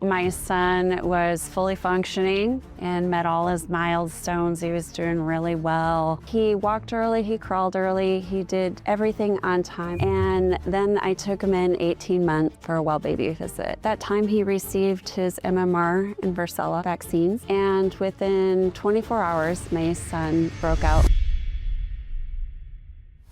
My son was fully functioning and met all his milestones. He was doing really well. He walked early, he crawled early, he did everything on time. And then I took him in 18 months for a well baby visit. That time he received his MMR and varicella vaccines, and within 24 hours, my son broke out.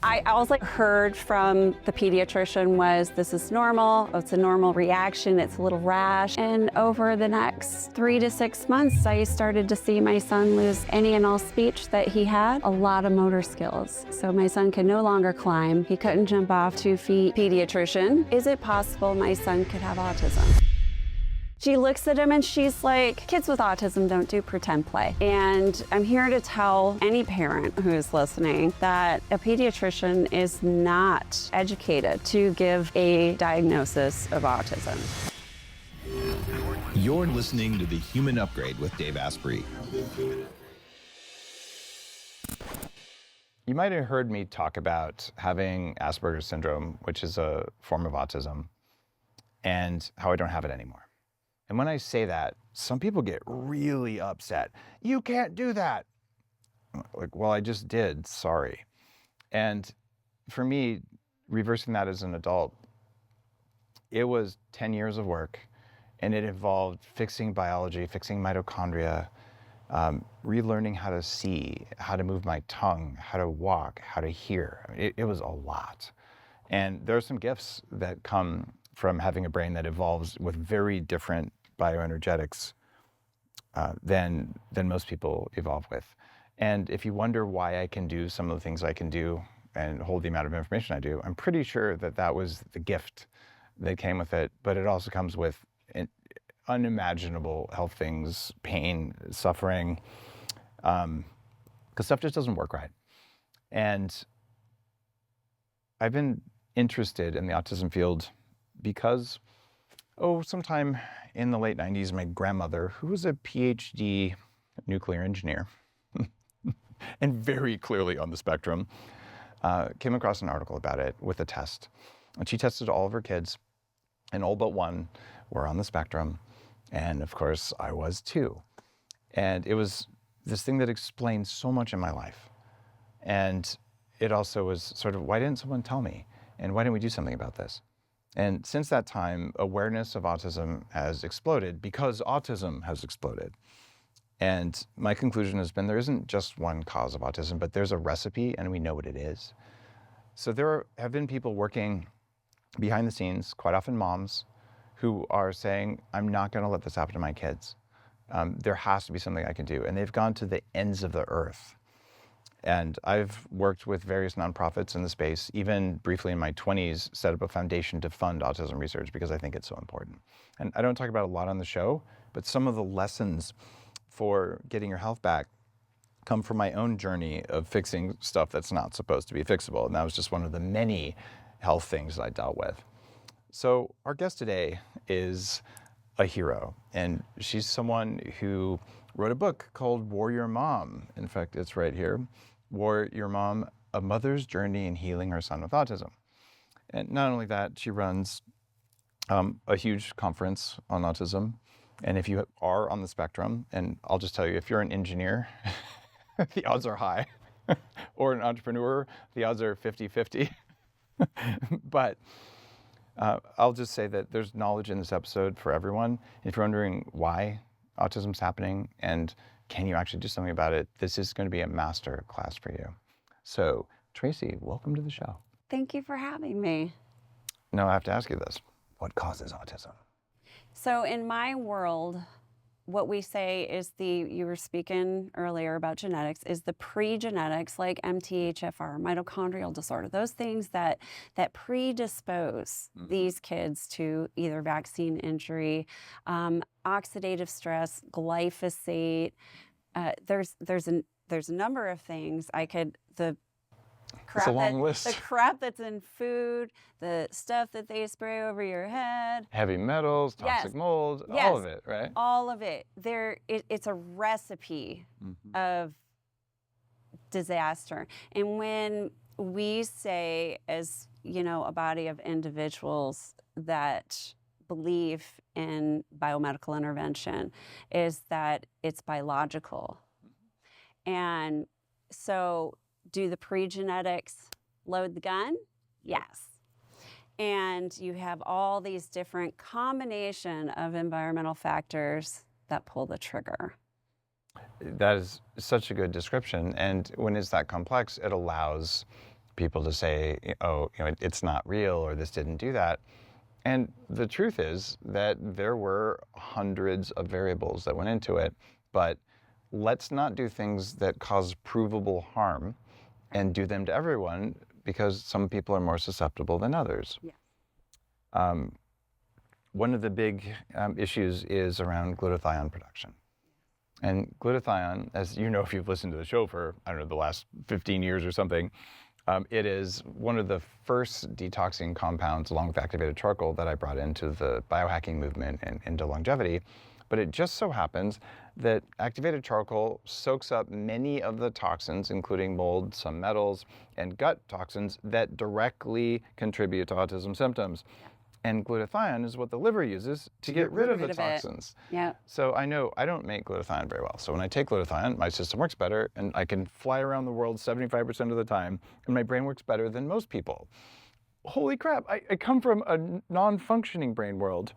I also heard from the pediatrician was, this is normal, it's a normal reaction, it's a little rash. And over the next 3 to 6 months, I started to see my son lose any and all speech that he had, a lot of motor skills. So my son could no longer climb, he couldn't jump off 2 feet. Pediatrician, is it possible my son could have autism? She looks at him and she's like, kids with autism don't do pretend play. And I'm here to tell any parent who's listening that a pediatrician is not educated to give a diagnosis of autism. You're listening to The Human Upgrade with Dave Asprey. You might have heard me talk about having Asperger's syndrome, which is a form of autism, and how I don't have it anymore. And when I say that, some people get really upset. You can't do that. Like, well, I just did, sorry. And for me, reversing that as an adult, it was 10 years of work, and it involved fixing biology, fixing mitochondria, relearning how to see, how to move my tongue, how to walk, how to hear. I mean, it was a lot. And there are some gifts that come from having a brain that evolves with very different bioenergetics than most people evolve with. And if you wonder why I can do some of the things I can do and hold the amount of information I do, I'm pretty sure that that was the gift that came with it, but it also comes with unimaginable health things, pain, suffering, because stuff just doesn't work right. And I've been interested in the autism field because, sometime in the late 90s, my grandmother, who was a PhD nuclear engineer and very clearly on the spectrum, came across an article about it with a test. And she tested all of her kids, and all but one were on the spectrum. And of course, I was too. And it was this thing that explained so much in my life. And it also was sort of, why didn't someone tell me? And why didn't we do something about this? And since that time, awareness of autism has exploded because autism has exploded. And my conclusion has been there isn't just one cause of autism, but there's a recipe and we know what it is. So there have been people working behind the scenes, quite often moms, who are saying, I'm not going to let this happen to my kids. There has to be something I can do. And they've gone to the ends of the earth. And I've worked with various nonprofits in the space, even briefly in my 20s, set up a foundation to fund autism research because I think it's so important. And I don't talk about it a lot on the show, but some of the lessons for getting your health back come from my own journey of fixing stuff that's not supposed to be fixable. And that was just one of the many health things that I dealt with. So our guest today is a hero, and she's someone who wrote a book called Warrior Mom. In fact, it's right here. Warrior Mom, A Mother's Journey in Healing Her Son with Autism. And not only that, she runs a huge conference on autism. And if you are on the spectrum, and I'll just tell you, if you're an engineer, the odds are high. Or an entrepreneur, the odds are 50-50. But I'll just say that there's knowledge in this episode for everyone. If you're wondering why autism's happening and can you actually do something about it, this is going to be a master class for you. So, Tracy, welcome to the show. Thank you for having me. Now I have to ask you this. What causes autism? So in my world, what we say is you were speaking earlier about genetics, is the pre-genetics like MTHFR, mitochondrial disorder, those things that predispose these kids to either vaccine injury, oxidative stress, glyphosate. There's a number of things It's a long list. The crap that's in food, the stuff that they spray over your head. Heavy metals, toxic mold, all of it, right? All of it. It's a recipe of disaster. And when we say, as a body of individuals, that belief in biomedical intervention is that it's biological. And so do the pre-genetics load the gun? Yes. And you have all these different combination of environmental factors that pull the trigger. That is such a good description. And when it's that complex, it allows people to say, oh, it's not real, or this didn't do that. And the truth is that there were hundreds of variables that went into it, but let's not do things that cause provable harm and do them to everyone, because some people are more susceptible than others. Yeah. One of the big issues is around glutathione production. And glutathione, as you know if you've listened to the show for, I don't know, the last 15 years or something, it is one of the first detoxing compounds, along with activated charcoal, that I brought into the biohacking movement and into longevity. But it just so happens that activated charcoal soaks up many of the toxins, including mold, some metals, and gut toxins that directly contribute to autism symptoms. And glutathione is what the liver uses to get rid of the toxins. Yeah. So I know I don't make glutathione very well. So when I take glutathione, my system works better, and I can fly around the world 75% of the time, and my brain works better than most people. Holy crap, I come from a non-functioning brain world.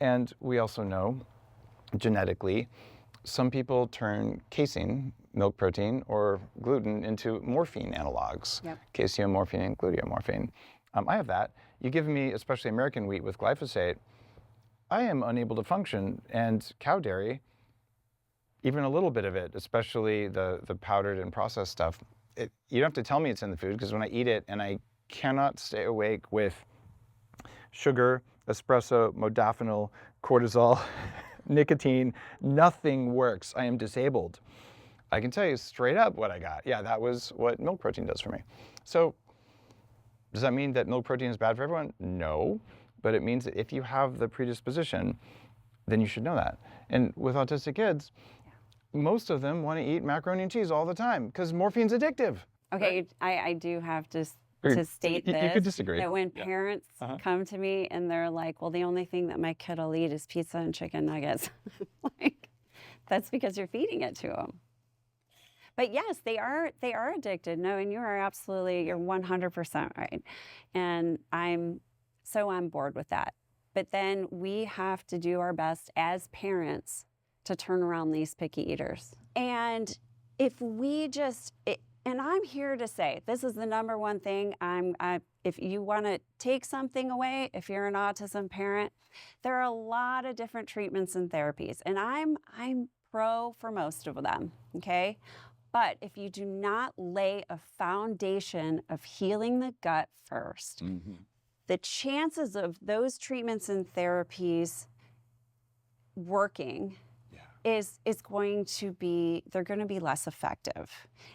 And we also know, genetically, some people turn casein, milk protein, or gluten into morphine analogs. Yep. Caseomorphine and gluteomorphine. I have that. You give me, especially American wheat with glyphosate, I am unable to function. And cow dairy, even a little bit of it, especially the powdered and processed stuff, you don't have to tell me it's in the food, because when I eat it, and I cannot stay awake with sugar, espresso, modafinil, cortisol, nicotine, nothing works. I am disabled. I can tell you straight up what I got. Yeah, that was what milk protein does for me. So does that mean that milk protein is bad for everyone? No, but it means that if you have the predisposition, then you should know that. And with autistic kids, most of them want to eat macaroni and cheese all the time because morphine's addictive. Okay, right? I do have to state this. You could disagree. That when parents come to me and they're like, well, the only thing that my kid will eat is pizza and chicken nuggets. Like, that's because you're feeding it to them. But yes, they are addicted. No, and you're 100% right. And I'm so on board with that. But then we have to do our best as parents to turn around these picky eaters. And if we and I'm here to say, this is the number one thing. If you want to take something away, if you're an autism parent, there are a lot of different treatments and therapies, and I'm pro for most of them, okay? But if you do not lay a foundation of healing the gut first, the chances of those treatments and therapies working is going to be, they're going to be less effective.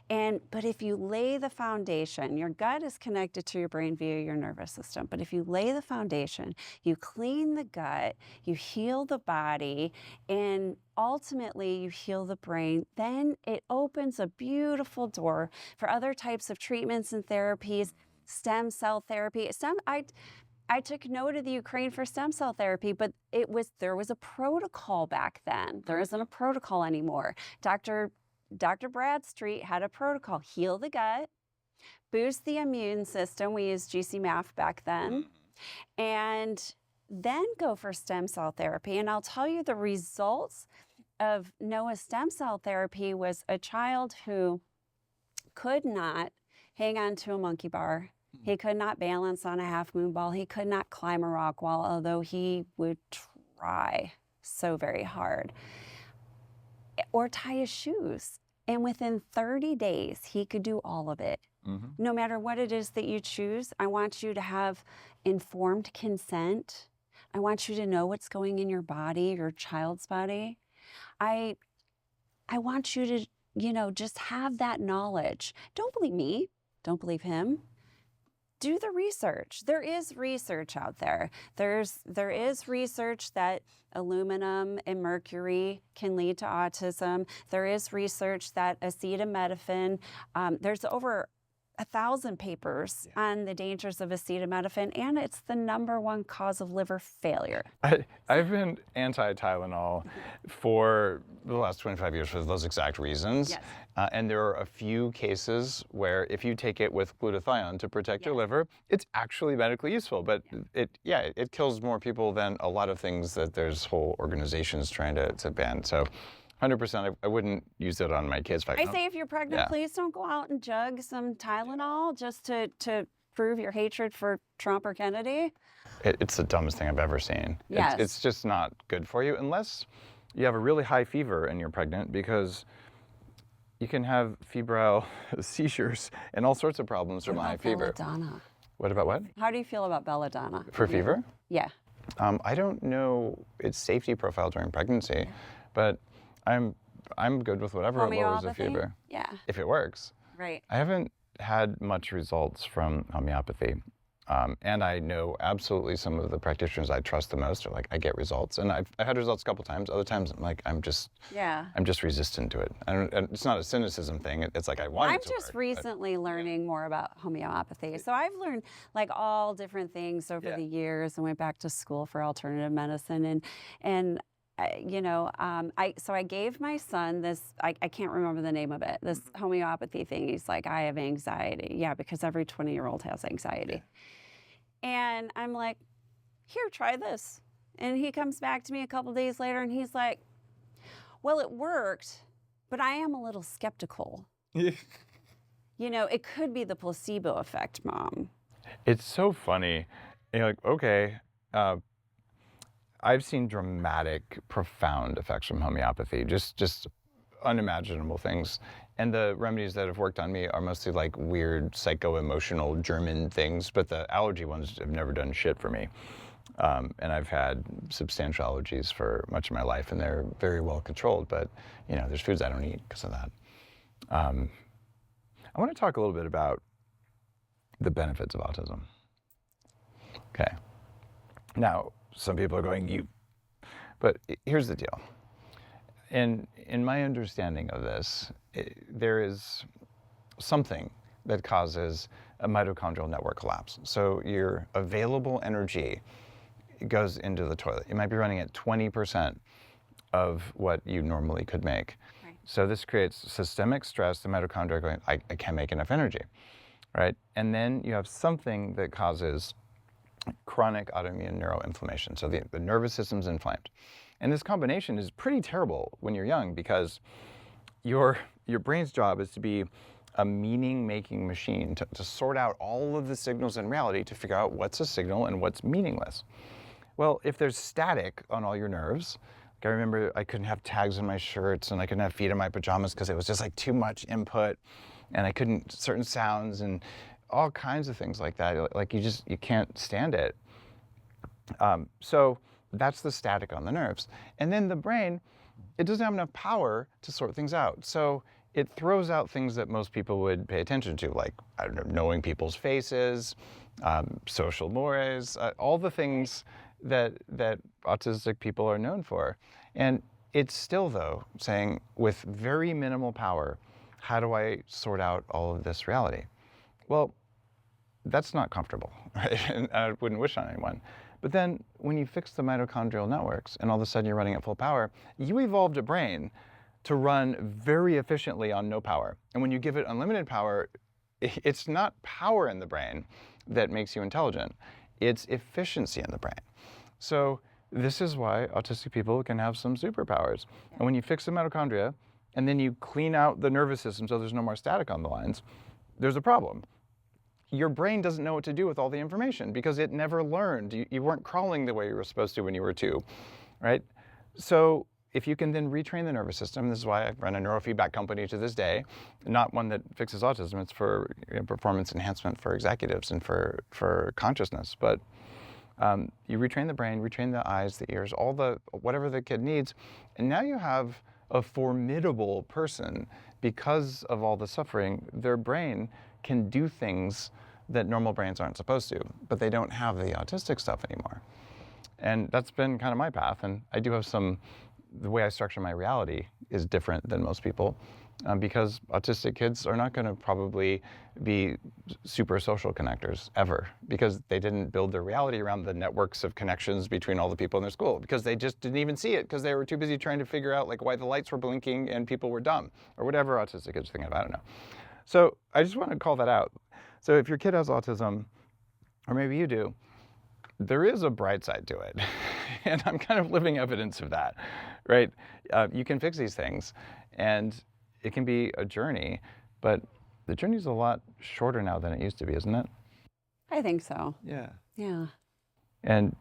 But if you lay the foundation, your gut is connected to your brain via your nervous system. But if you lay the foundation, you clean the gut, you heal the body, and ultimately you heal the brain, then it opens a beautiful door for other types of treatments and therapies, stem cell therapy. I took note of the Ukraine for stem cell therapy, but there was a protocol back then. There isn't a protocol anymore. Dr. Bradstreet had a protocol: heal the gut, boost the immune system. We used GC-MAF back then, and then go for stem cell therapy. And I'll tell you, the results of Noah's stem cell therapy was a child who could not hang on to a monkey bar. He could not balance on a half moon ball. He could not climb a rock wall, although he would try so very hard. Or tie his shoes. And within 30 days, he could do all of it. No matter what it is that you choose, I want you to have informed consent. I want you to know what's going in your body, your child's body. I want you to, just have that knowledge. Don't believe me. Don't believe him. Do the research. There is research out there. There is research that aluminum and mercury can lead to autism. There is research that acetaminophen, there's over 1,000 papers on the dangers of acetaminophen, and it's the #1 cause of liver failure. I've been anti-Tylenol for the last 25 years for those exact reasons. Yes. And there are a few cases where if you take it with glutathione to protect your liver, it's actually medically useful. But it kills more people than a lot of things that there's whole organizations trying to ban. So 100%, I wouldn't use it on my kids. I say if you're pregnant, please don't go out and jug some Tylenol just to prove your hatred for Trump or Kennedy. It's the dumbest thing I've ever seen. Yes. It's just not good for you unless you have a really high fever and you're pregnant, because you can have febrile seizures and all sorts of problems from high fever. Belladonna. What about what? How do you feel about belladonna? For fever? Yeah. I don't know its safety profile during pregnancy, but I'm good with whatever lowers the fever. Yeah. If it works. Right. I haven't had much results from homeopathy. And I know absolutely some of the practitioners I trust the most are like, I get results. And I've had results a couple times. Other times I'm like, I'm just resistant to it. And it's not a cynicism thing. It's like I want it to I'm just work, recently learning more about homeopathy. So I've learned like all different things over the years, and went back to school for alternative medicine. And I gave my son this, I can't remember the name of it, this homeopathy thing. He's like, I have anxiety. Yeah, because every 20-year-old has anxiety. Yeah. And I'm like, here, try this. And he comes back to me a couple days later and he's like, well, it worked, but I am a little skeptical. It could be the placebo effect, Mom. It's so funny. You're like, okay, I've seen dramatic, profound effects from homeopathy, just unimaginable things. And the remedies that have worked on me are mostly like weird psycho-emotional German things, but the allergy ones have never done shit for me. And I've had substantial allergies for much of my life, and they're very well controlled, but there's foods I don't eat because of that. I want to talk a little bit about the benefits of autism. Okay. Now, some people are going, but here's the deal. In my understanding of this, there is something that causes a mitochondrial network collapse. So your available energy goes into the toilet. You might be running at 20% of what you normally could make. Right. So this creates systemic stress. The mitochondria are going, I can't make enough energy, right? And then you have something that causes chronic autoimmune neuroinflammation. So the nervous system's inflamed. And this combination is pretty terrible when you're young, because your brain's job is to be a meaning-making machine to sort out all of the signals in reality to figure out what's a signal and what's meaningless. Well, if there's static on all your nerves, like I remember I couldn't have tags on my shirts and I couldn't have feet in my pajamas because it was just like too much input, and I couldn't, certain sounds and all kinds of things like that. Like you can't stand it. So that's the static on the nerves. And then the brain, it doesn't have enough power to sort things out. So it throws out things that most people would pay attention to, like, I don't know, knowing people's faces, social mores, all the things that autistic people are known for. And it's still, though, saying with very minimal power, how do I sort out all of this reality? Well, that's not comfortable, right? And I wouldn't wish on anyone. But then when you fix the mitochondrial networks and all of a sudden you're running at full power, you evolved a brain to run very efficiently on no power. And when you give it unlimited power, it's not power in the brain that makes you intelligent. It's efficiency in the brain. So this is why autistic people can have some superpowers. And when you fix the mitochondria and then you clean out the nervous system so there's no more static on the lines, there's a problem. Your brain doesn't know what to do with all the information because it never learned. You weren't crawling the way you were supposed to when you were 2, right? So if you can then retrain the nervous system, this is why I run a neurofeedback company to this day, not one that fixes autism, it's for performance enhancement for executives and for consciousness. But you retrain the brain, retrain the eyes, the ears, whatever the kid needs, and now you have a formidable person. Because of all the suffering, their brain can do things that normal brains aren't supposed to, but they don't have the autistic stuff anymore. And that's been kind of my path. And I do have the way I structure my reality is different than most people. because autistic kids are not going to probably be super social connectors ever, because they didn't build their reality around the networks of connections between all the people in their school, because they just didn't even see it, because they were too busy trying to figure out like why the lights were blinking and people were dumb, or whatever autistic kids think of, I don't know. So I just want to call that out. So if your kid has autism, or maybe you do, there is a bright side to it. And I'm kind of living evidence of that, right? You can fix these things, and it can be a journey, but the journey's a lot shorter now than it used to be, isn't it? I think so. Yeah. Yeah. And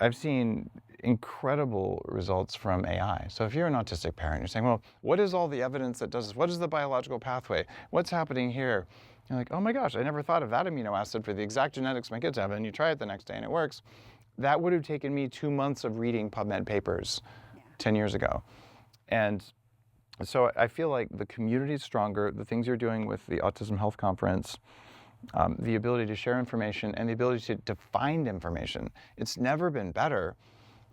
I've seen incredible results from AI. So if you're an autistic parent, you're saying, well, what is all the evidence that does this? What is the biological pathway? What's happening here? You're like, oh my gosh, I never thought of that amino acid for the exact genetics my kids have, and you try it the next day and it works. That would have taken me 2 months of reading PubMed papers 10 years ago. And so I feel like the community is stronger, the things you're doing with the Autism Health Conference, the ability to share information and the ability to find information. It's never been better.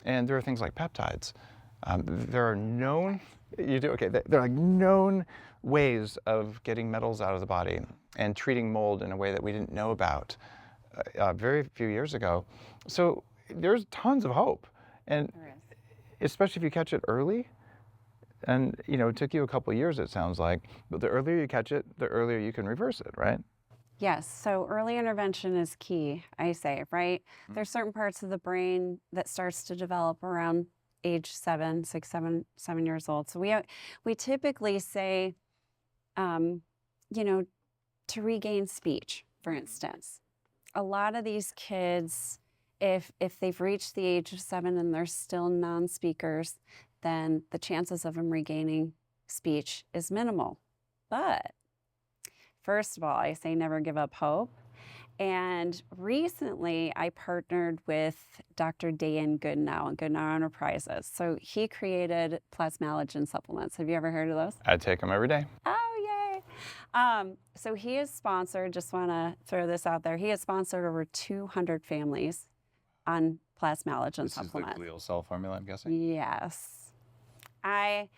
And there are things like peptides. There are known, there are like known ways of getting metals out of the body and treating mold in a way that we didn't know about very few years ago. So there's tons of hope. And especially if you catch it early, and it took you a couple of years, it sounds like, but the earlier you catch it, the earlier you can reverse it, right? Yes, so early intervention is key, I say, right? There's certain parts of the brain that starts to develop around age 7 years old. So we typically say, to regain speech, for instance. A lot of these kids, if they've reached the age of 7 and they're still non-speakers, then the chances of them regaining speech is minimal. But first of all, I say never give up hope. And recently, I partnered with Dr. Dan Goodnow and Goodnow Enterprises. So he created Plasmalogen supplements. Have you ever heard of those? I take them every day. Oh, yay. So he has sponsored, just want to throw this out there, he has sponsored over 200 families on Plasmalogen supplements. This is the Glial cell formula, I'm guessing? Yes. I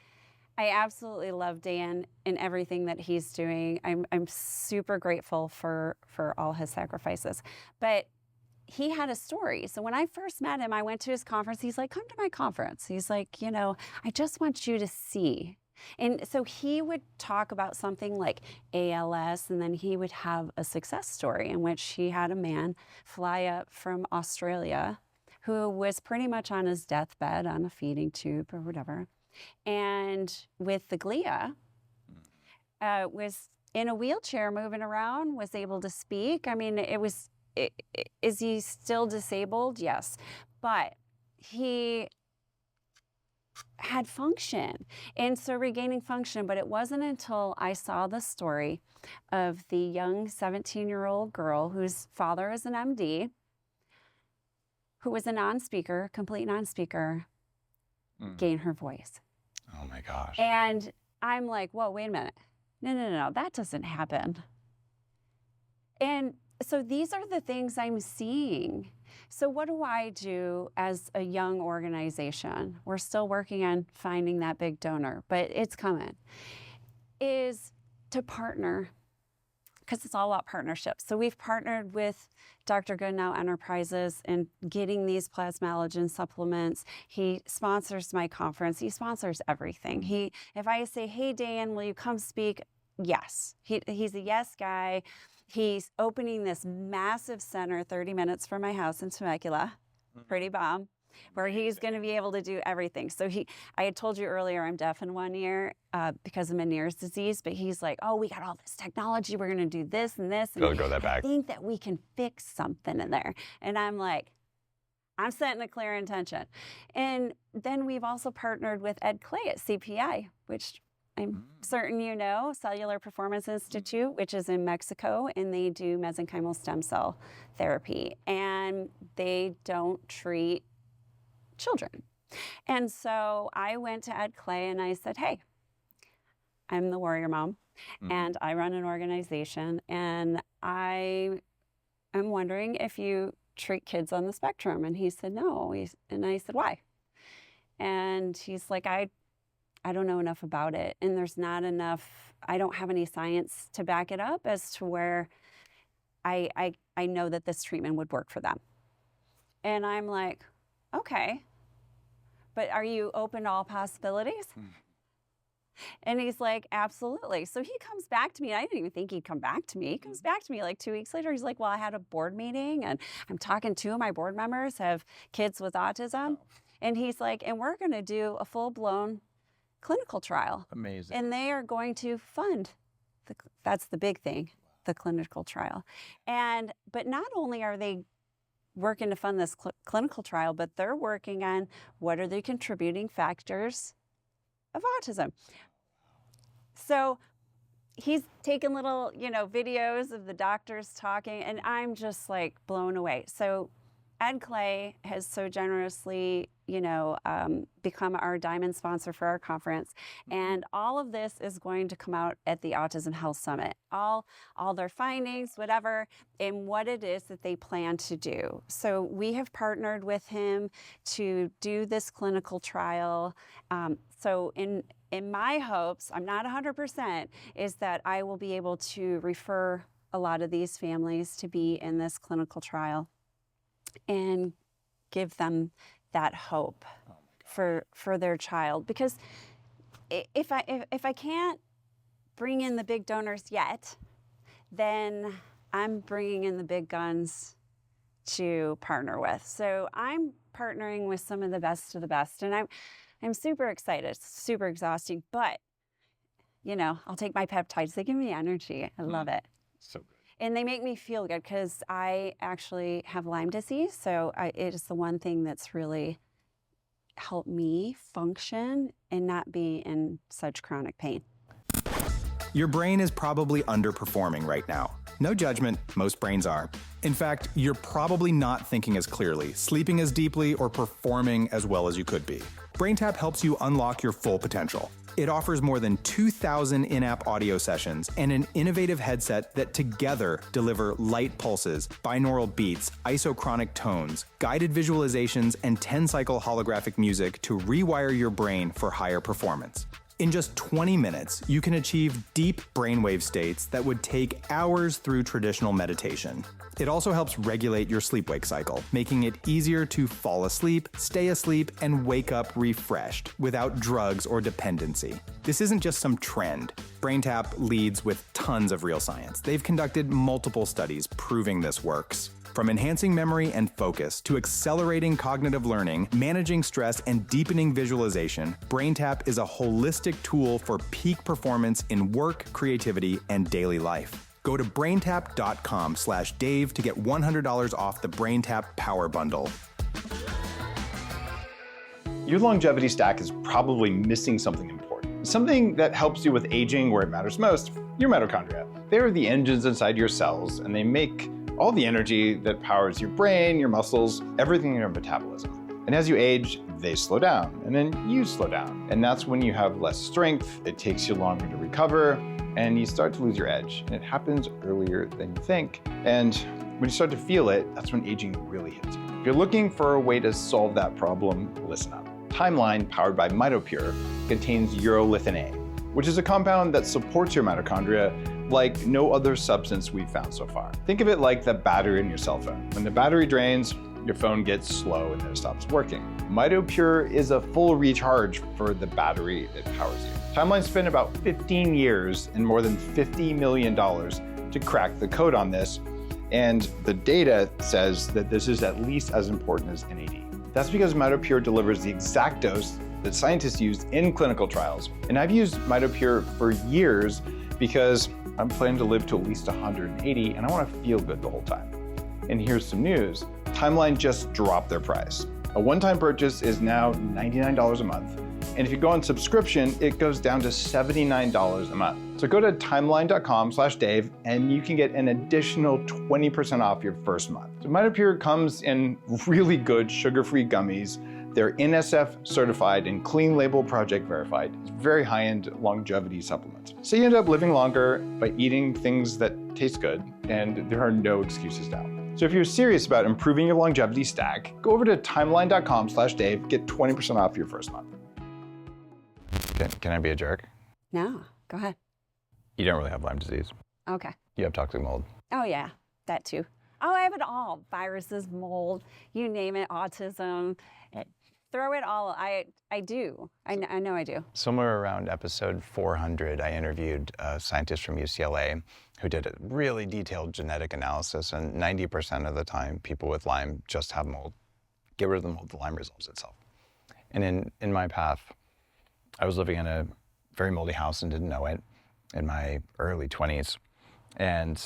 absolutely love Dan and everything that he's doing. I'm super grateful for all his sacrifices. But he had a story. So when I first met him, I went to his conference. He's like, come to my conference. He's like, I just want you to see. And so he would talk about something like ALS, and then he would have a success story in which he had a man fly up from Australia who was pretty much on his deathbed on a feeding tube or whatever. And with the Glial, was in a wheelchair moving around, was able to speak. I mean, is he still disabled? Yes. But he had function. And so regaining function, but it wasn't until I saw the story of the young 17-year-old girl whose father is an MD, who was a non-speaker, complete non-speaker, gain her voice. Oh my gosh. And I'm like, whoa, wait a minute. No, that doesn't happen. And so these are the things I'm seeing. So what do I do as a young organization? We're still working on finding that big donor, but it's coming. Is to partner, because it's all about partnerships. So we've partnered with Dr. Goodnow Enterprises and getting these Plasmalogen supplements. He sponsors my conference. He sponsors everything. If I say, hey, Dan, will you come speak? Yes. He's a yes guy. He's opening this massive center 30 minutes from my house in Temecula, pretty bomb, where he's going to be able to do everything. So I had told you earlier, I'm deaf in one ear because of Meniere's disease, but he's like, oh, we got all this technology. We're going to do this and this. And I think that we can fix something in there. And I'm like, I'm setting a clear intention. And then we've also partnered with Ed Clay at CPI, which I'm certain you know, Cellular Performance Institute, which is in Mexico, and they do mesenchymal stem cell therapy. And they don't treat children. And so I went to Ed Clay and I said, hey, I'm the warrior mom and I run an organization, and I am wondering if you treat kids on the spectrum. And he said, no. And I said, why? And he's like, I I don't know enough about it. And there's not enough, I don't have any science to back it up as to where I know that this treatment would work for them. And I'm like, okay, but are you open to all possibilities? And he's like, absolutely. So he comes back to me. I didn't even think he'd come back to me. He comes back to me like 2 weeks later. He's like, well, I had a board meeting and I'm talking, 2 of my board members have kids with autism. And he's like, and we're going to do a full-blown clinical trial. Amazing. And they are going to fund, that's the big thing, the clinical trial. But not only are they working to fund this clinical trial, but they're working on what are the contributing factors of autism. So he's taking little, videos of the doctors talking, and I'm just like blown away. So Ed Clay has so generously, become our diamond sponsor for our conference. And all of this is going to come out at the Autism Health Summit. All their findings, whatever, and what it is that they plan to do. So we have partnered with him to do this clinical trial. So in my hopes, I'm not 100%, is that I will be able to refer a lot of these families to be in this clinical trial and give them that hope for their child. Because if I can't bring in the big donors yet, then I'm bringing in the big guns to partner with. So I'm partnering with some of the best of the best, and I'm super excited. It's super exhausting, but I'll take my peptides. They give me energy. I love it. So good. And they make me feel good because I actually have Lyme disease. So it is the one thing that's really helped me function and not be in such chronic pain. Your brain is probably underperforming right now. No judgment, most brains are. In fact, you're probably not thinking as clearly, sleeping as deeply, or performing as well as you could be. BrainTap helps you unlock your full potential. It offers more than 2,000 in-app audio sessions and an innovative headset that together deliver light pulses, binaural beats, isochronic tones, guided visualizations, and 10-cycle holographic music to rewire your brain for higher performance. In just 20 minutes, you can achieve deep brainwave states that would take hours through traditional meditation. It also helps regulate your sleep-wake cycle, making it easier to fall asleep, stay asleep, and wake up refreshed without drugs or dependency. This isn't just some trend. BrainTap leads with tons of real science. They've conducted multiple studies proving this works. From enhancing memory and focus to accelerating cognitive learning, managing stress, and deepening visualization, BrainTap is a holistic tool for peak performance in work, creativity, and daily life. Go to braintap.com/Dave to get $100 off the BrainTap Power Bundle. Your longevity stack is probably missing something important. Something that helps you with aging where it matters most, your mitochondria. They are the engines inside your cells, and they make all the energy that powers your brain, your muscles, everything in your metabolism. And as you age, they slow down, and then you slow down. And that's when you have less strength, it takes you longer to recover, and you start to lose your edge. And it happens earlier than you think. And when you start to feel it, that's when aging really hits you. If you're looking for a way to solve that problem, listen up. Timeline, powered by Mitopure, contains urolithin A, which is a compound that supports your mitochondria like no other substance we've found so far. Think of it like the battery in your cell phone. When the battery drains, your phone gets slow and then it stops working. Mitopure is a full recharge for the battery that powers you. Timeline spent about 15 years and more than $50 million to crack the code on this, and the data says that this is at least as important as NAD. That's because Mitopure delivers the exact dose that scientists used in clinical trials. And I've used Mitopure for years because I'm planning to live to at least 180 and I want to feel good the whole time. And here's some news. Timeline just dropped their price. A one-time purchase is now $99 a month. And if you go on subscription, it goes down to $79 a month. So go to timeline.com/Dave and you can get an additional 20% off your first month. So Mitopure comes in really good sugar-free gummies. They're NSF certified and clean label project verified. It's very high-end longevity supplements. So you end up living longer by eating things that taste good, and there are no excuses now. So if you're serious about improving your longevity stack, go over to timeline.com/Dave, get 20% off your first month. Can I be a jerk? No, go ahead. You don't really have Lyme disease. Okay. You have toxic mold. Oh, yeah, that too. Oh, I have it all. Viruses, mold, you name it, autism. Throw it all. I do. I know I do. Somewhere around episode 400, I interviewed a scientist from UCLA who did a really detailed genetic analysis, and 90% of the time, people with Lyme just have mold. Get rid of the mold, the Lyme resolves itself. And in my path, I was living in a very moldy house and didn't know it in my early 20s. And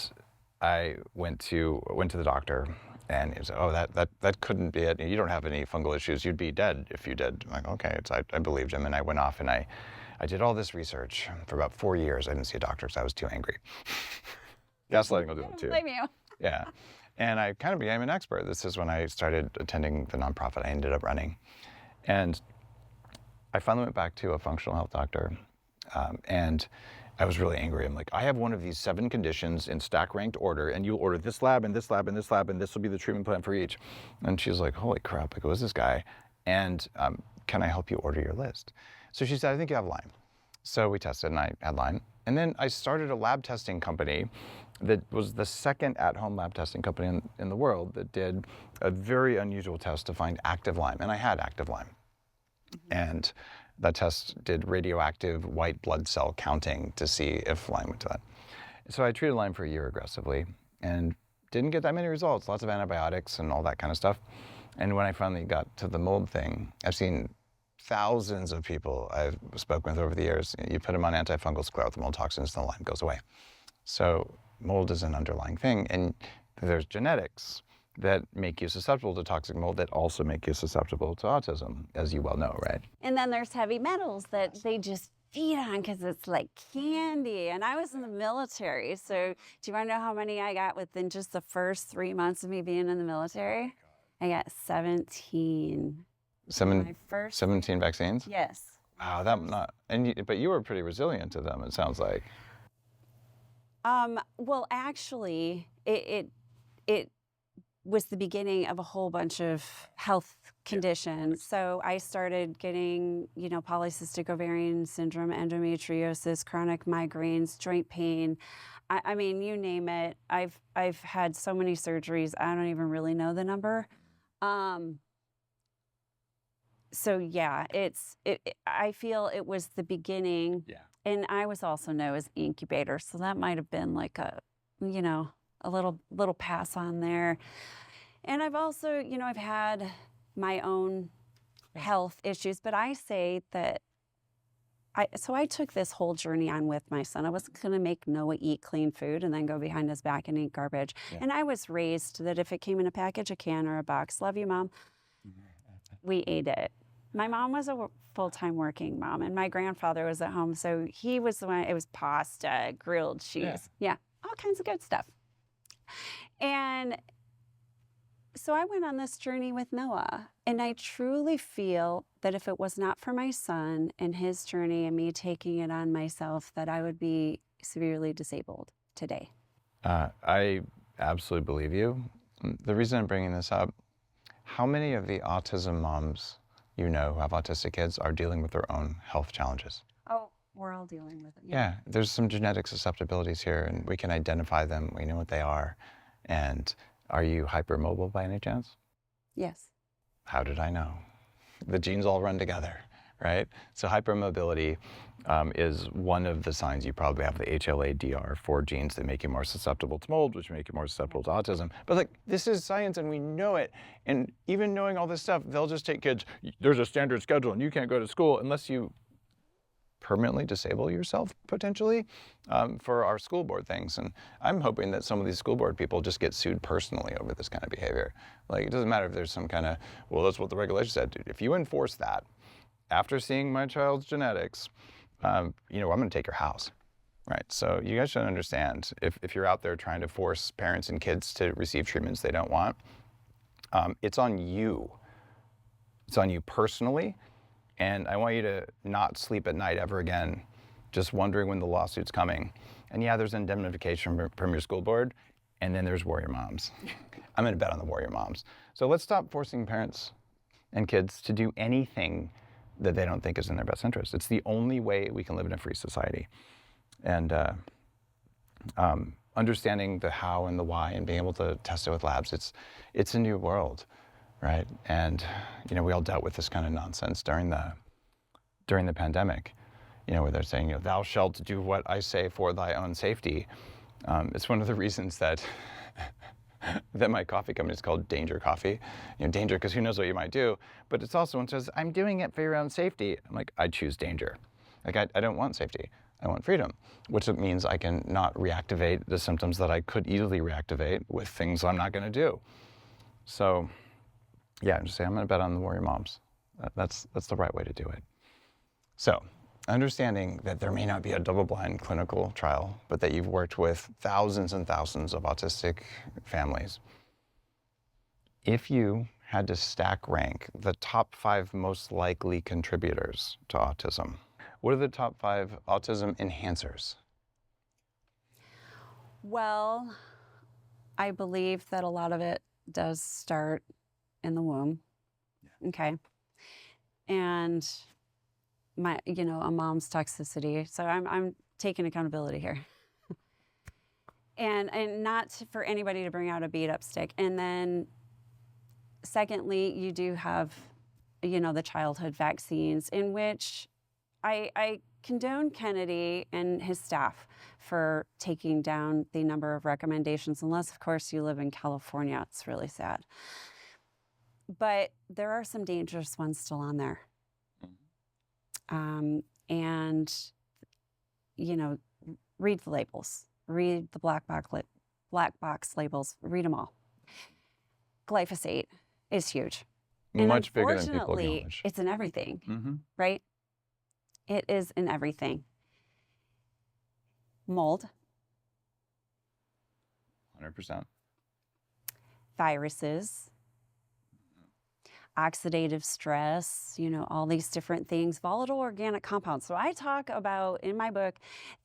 I went to the doctor, and he said, "Oh, that couldn't be it. You don't have any fungal issues. You'd be dead if you did." I'm like, okay, I believed him, and I went off and I did all this research for about 4 years. I didn't see a doctor because I was too angry. Gaslighting will do it too. Blame you. Yeah, and I kind of became an expert. This is when I started attending the nonprofit I ended up running, and I finally went back to a functional health doctor, and I was really angry. I'm like, I have one of these 7 conditions in stack ranked order, and you'll order this lab and this lab and this lab, and this will be the treatment plan for each. And she's like, holy crap, like, who is this guy? And can I help you order your list? So she said, I think you have Lyme. So we tested, and I had Lyme. And then I started a lab testing company that was the second at-home lab testing company in the world that did a very unusual test to find active Lyme. And I had active Lyme. And that test did radioactive white blood cell counting to see if Lyme went to that. So I treated Lyme for a year aggressively and didn't get that many results, lots of antibiotics and all that kind of stuff. And when I finally got to the mold thing, I've seen thousands of people I've spoken with over the years. You put them on antifungal sclerotic mold toxins, and the Lyme goes away. So mold is an underlying thing, and there's genetics that make you susceptible to toxic mold that also make you susceptible to autism, as you well know, right? And then there's heavy metals that they just feed on because it's like candy. And I was in the military, so do you want to know how many I got within just the first 3 months of me being in the military? I got 17. 17 vaccines? Yes. Wow, but you were pretty resilient to them, it sounds like. Well, actually, it was the beginning of a whole bunch of health conditions. So I started getting, polycystic ovarian syndrome, endometriosis, chronic migraines, joint pain. I mean, you name it. I've had so many surgeries, I don't even really know the number. So yeah, I feel it was the beginning. Yeah. And I was also known as incubator, so that might have been like a little pass on there. And I've also, I've had my own health issues, but I say that I took this whole journey on with my son. I wasn't going to make Noah eat clean food and then go behind his back and eat garbage. Yeah. And I was raised that if it came in a package, a can, or a box, love you, Mom, we ate it. My mom was a full-time working mom, and my grandfather was at home, so he was the one. It was pasta, grilled cheese, yeah, all kinds of good stuff. And so I went on this journey with Noah, and I truly feel that if it was not for my son and his journey and me taking it on myself, that I would be severely disabled today. I absolutely believe you. The reason I'm bringing this up, how many of the autism moms who have autistic kids are dealing with their own health challenges? Oh, we're all dealing with it. Yeah, there's some genetic susceptibilities here, and we can identify them. We know what they are. And are you hypermobile by any chance? Yes. How did I know? The genes all run together, right? So hypermobility is one of the signs you probably have the HLA-DR4 genes that make you more susceptible to mold, which make you more susceptible to autism. But this is science and we know it. And even knowing all this stuff, they'll just take kids, there's a standard schedule and you can't go to school unless you permanently disable yourself, potentially, for our school board things. And I'm hoping that some of these school board people just get sued personally over this kind of behavior. It doesn't matter if there's some kind of, well, that's what the regulation said. Dude, if you enforce that, after seeing my child's genetics, I'm going to take your house, right? So you guys should understand, if you're out there trying to force parents and kids to receive treatments they don't want, it's on you. It's on you personally. And I want you to not sleep at night ever again, just wondering when the lawsuit's coming. And yeah, there's indemnification from your school board, and then there's warrior moms. I'm going to bet on the warrior moms. So let's stop forcing parents and kids to do anything that they don't think is in their best interest. It's the only way we can live in a free society. And understanding the how and the why and being able to test it with labs, it's a new world, right? And we all dealt with this kind of nonsense during the pandemic, where they're saying, thou shalt do what I say for thy own safety. It's one of the reasons that that my coffee company is called Danger Coffee. Danger because who knows what you might do, but it's also one says, I'm doing it for your own safety. I'm like, I choose danger. Like I don't want safety. I want freedom, which means I can not reactivate the symptoms that I could easily reactivate with things I'm not going to do. So, yeah, just say I'm going to bet on the warrior moms. That's the right way to do it. So, understanding that there may not be a double-blind clinical trial, but that you've worked with thousands and thousands of autistic families. If you had to stack rank the top 5 most likely contributors to autism, what are the top 5 autism enhancers? Well, I believe that a lot of it does start in the womb. Yeah. Okay. And a mom's toxicity. So I'm taking accountability here. and not for anybody to bring out a beat up stick. And then secondly, you do have, the childhood vaccines, in which I condone Kennedy and his staff for taking down the number of recommendations, unless, of course, you live in California. It's really sad. But there are some dangerous ones still on there. And, read the labels, read the black box labels, read them all. Glyphosate is huge. Much bigger than people acknowledge. Unfortunately, it's in everything, right? It is in everything. Mold. 100%. Viruses. Oxidative stress, all these different things, volatile organic compounds. So I talk about, in my book,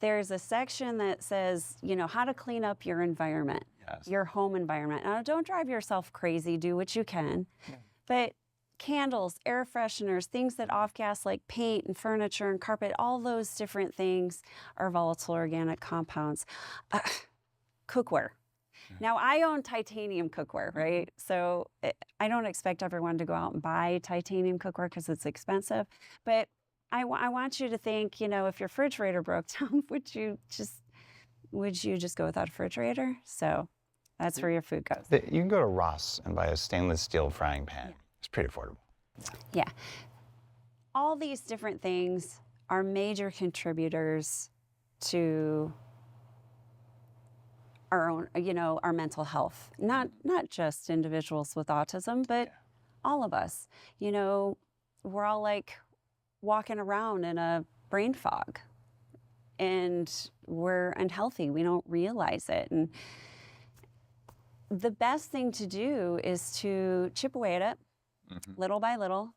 there's a section that says, how to clean up your environment, yes. Your home environment. Now, don't drive yourself crazy, do what you can. Yeah. But candles, air fresheners, things that off-gas like paint and furniture and carpet, all those different things are volatile organic compounds. Cookware. Now, I own titanium cookware, right? So I don't expect everyone to go out and buy titanium cookware because it's expensive. But I want you to think, if your refrigerator broke down, would you just go without a refrigerator? So that's where your food goes. You can go to Ross and buy a stainless steel frying pan. Yeah. It's pretty affordable. Yeah. All these different things are major contributors to our own, our mental health, not just individuals with autism, but all of us. We're all like walking around in a brain fog, and we're unhealthy. We don't realize it. And the best thing to do is to chip away at it, little by little,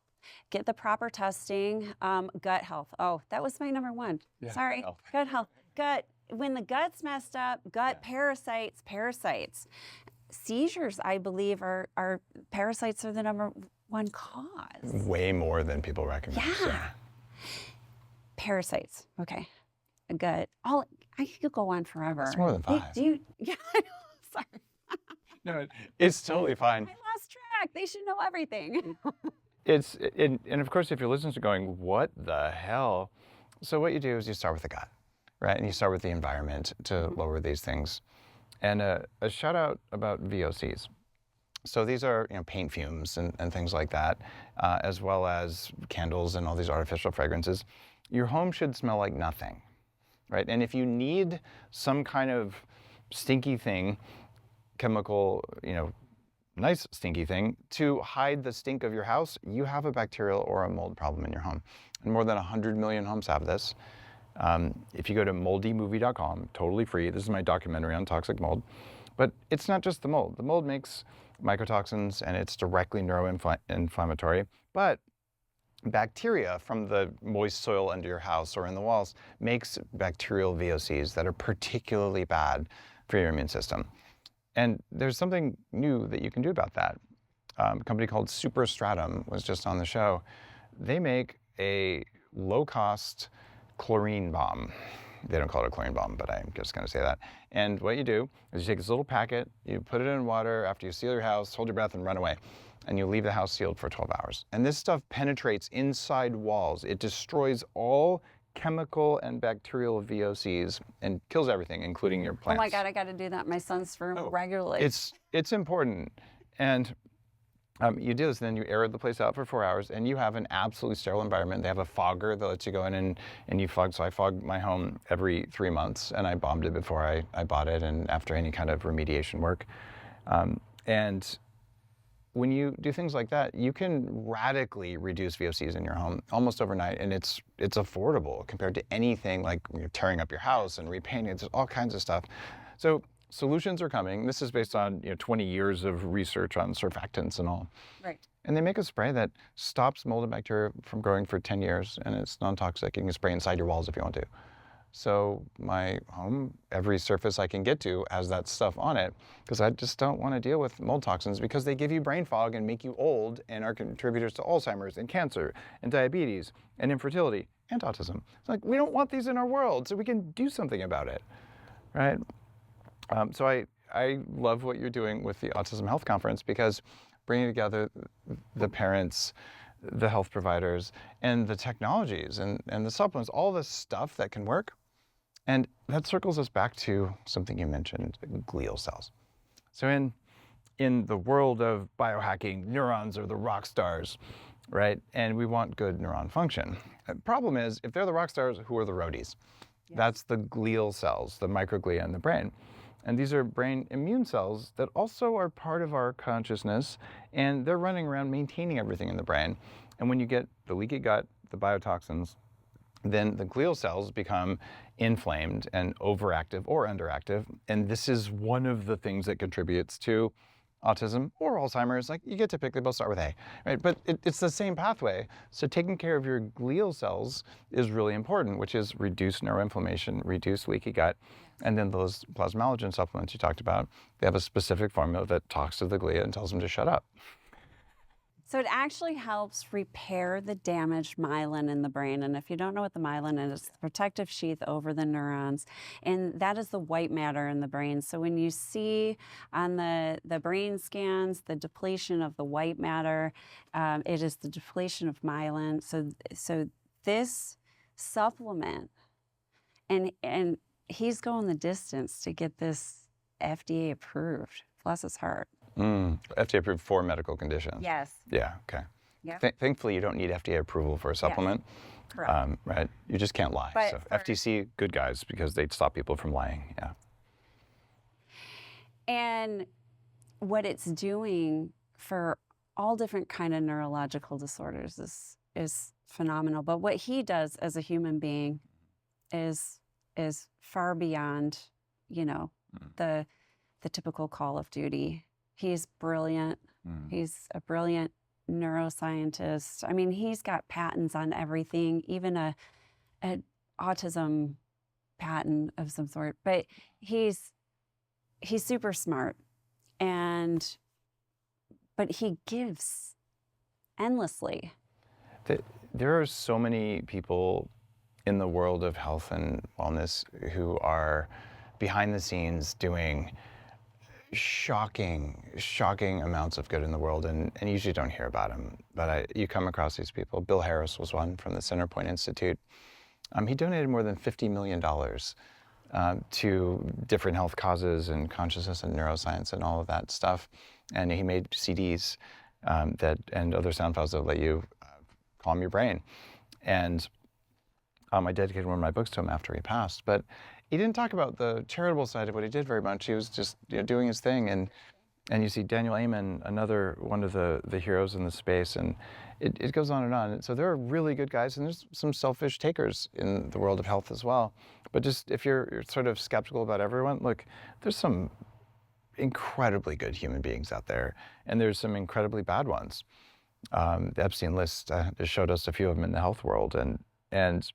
get the proper testing, gut health. Oh, that was my number 1. Yeah, sorry, gut health, gut. When the gut's messed up, gut parasites. Seizures, I believe, are parasites are the number 1 cause. Way more than people recognize. Yeah. So. Parasites. Okay. Gut. I could go on forever. It's more than 5. Yeah, I know. Sorry. No, it's totally fine. I lost track. They should know everything. And of course, if your listeners are going, what the hell? So what you do is you start with the gut. Right, and you start with the environment to lower these things. And a shout out about VOCs. So these are paint fumes and things like that, as well as candles and all these artificial fragrances. Your home should smell like nothing, right? And if you need some kind of stinky thing, chemical, nice stinky thing, to hide the stink of your house, you have a bacterial or a mold problem in your home. And more than 100 million homes have this. If you go to moldymovie.com, totally free, this is my documentary on toxic mold, but it's not just the mold. The mold makes mycotoxins and it's directly neuroinflammatory, but bacteria from the moist soil under your house or in the walls makes bacterial VOCs that are particularly bad for your immune system. And there's something new that you can do about that. A company called Superstratum was just on the show. They make a low-cost chlorine bomb. They don't call it a chlorine bomb, but I'm just going to say that. And what you do is you take this little packet, you put it in water after you seal your house, hold your breath, and run away. And you leave the house sealed for 12 hours. And this stuff penetrates inside walls. It destroys all chemical and bacterial VOCs and kills everything, including your plants. Oh my God, I got to do that in my son's room regularly. It's important. And you do this, and then you air the place out for 4 hours, and you have an absolutely sterile environment. They have a fogger that lets you go in and you fog. So I fog my home every 3 months, and I bombed it before I bought it and after any kind of remediation work. And when you do things like that, you can radically reduce VOCs in your home almost overnight, and it's affordable compared to anything like you're tearing up your house and repainting. There's all kinds of stuff. So solutions are coming. This is based on 20 years of research on surfactants and all. Right. And they make a spray that stops mold and bacteria from growing for 10 years, and it's non-toxic. You can spray inside your walls if you want to. So my home, every surface I can get to has that stuff on it, because I just don't want to deal with mold toxins, because they give you brain fog and make you old and are contributors to Alzheimer's and cancer and diabetes and infertility and autism. It's like, we don't want these in our world, so we can do something about it, right? So I love what you're doing with the Autism Health Conference, because bringing together the parents, the health providers, and the technologies and the supplements, all this stuff that can work. And that circles us back to something you mentioned, glial cells. So in the world of biohacking, neurons are the rock stars, right? And we want good neuron function. The problem is, if they're the rock stars, who are the roadies? Yes. That's the glial cells, the microglia in the brain. And these are brain immune cells that also are part of our consciousness, and they're running around maintaining everything in the brain. And when you get the leaky gut, the biotoxins, then the glial cells become inflamed and overactive or underactive. And this is one of the things that contributes to autism or Alzheimer's. Like, you get to pick, they both start with A, right? But it's the same pathway. So taking care of your glial cells is really important, which is reduce neuroinflammation, reduce leaky gut. And then those Plasmalogen supplements you talked about, they have a specific formula that talks to the glia and tells them to shut up. So it actually helps repair the damaged myelin in the brain. And if you don't know what the myelin is, it's the protective sheath over the neurons. And that is the white matter in the brain. So when you see on the brain scans, the depletion of the white matter, it is the depletion of myelin. So this supplement, and he's going the distance to get this FDA approved. Bless his heart. FDA approved for medical conditions. Yes. Yeah, okay. Yep. Thankfully, you don't need FDA approval for a supplement. Yes. Correct. Right? You just can't lie. But so FTC, good guys, because they'd stop people from lying. Yeah. And what it's doing for all different kind of neurological disorders is phenomenal. But what he does as a human being is far beyond, the typical Call of Duty. He's brilliant. He's a brilliant neuroscientist. I mean, he's got patents on everything, even a autism patent of some sort. But he's super smart, but he gives endlessly. There are so many people in the world of health and wellness who are behind the scenes doing shocking amounts of good in the world, and you usually don't hear about them, but you come across these people. Bill Harris was one from the Centerpoint Institute. He donated more than $50 million to different health causes and consciousness and neuroscience and all of that stuff. And he made CDs and other sound files that let you calm your brain. And I dedicated one of my books to him after he passed. But he didn't talk about the charitable side of what he did very much. He was just doing his thing. And you see Daniel Amen, another one of the heroes in the space, and it goes on and on. So there are really good guys, and there's some selfish takers in the world of health as well. But just if you're sort of skeptical about everyone, look, there's some incredibly good human beings out there, and there's some incredibly bad ones. The Epstein list just showed us a few of them in the health world, and